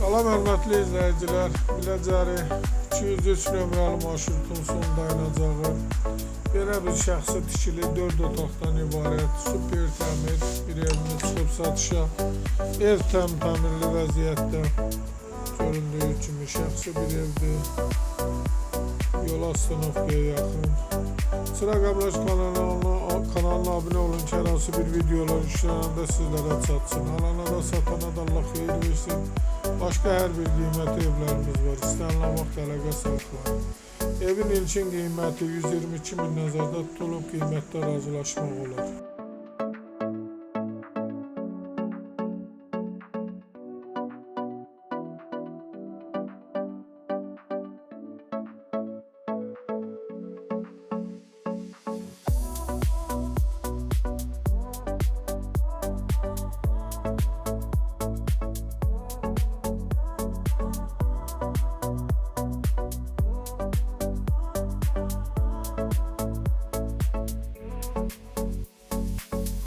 Salam hörmətli izləyicilər, Biləcəri 203 nömrəli marşrutun son dayanacağı belə bir şəxsi tikili 4 otaqdan ibarət super təmir bir evini çıxıb satışa. Ev təmirli vəziyyətdə göründüyü kimi şəxsi bir evdir. Yola Stanovkaya yaxın. Çıraq Əmlak kanalına abunə olun ki, hər hansı bir videolar yüklənəndə sizlərə çatsın. Alana da satana da Allah xeyir versin. Başqa hər bir qiymətli evlərimiz var. İstənilən vaxt əlaqə saxlayın. Evin ilkin qiyməti 122 min nəzərdə tutulub, qiymətdə razılaşmaq olar.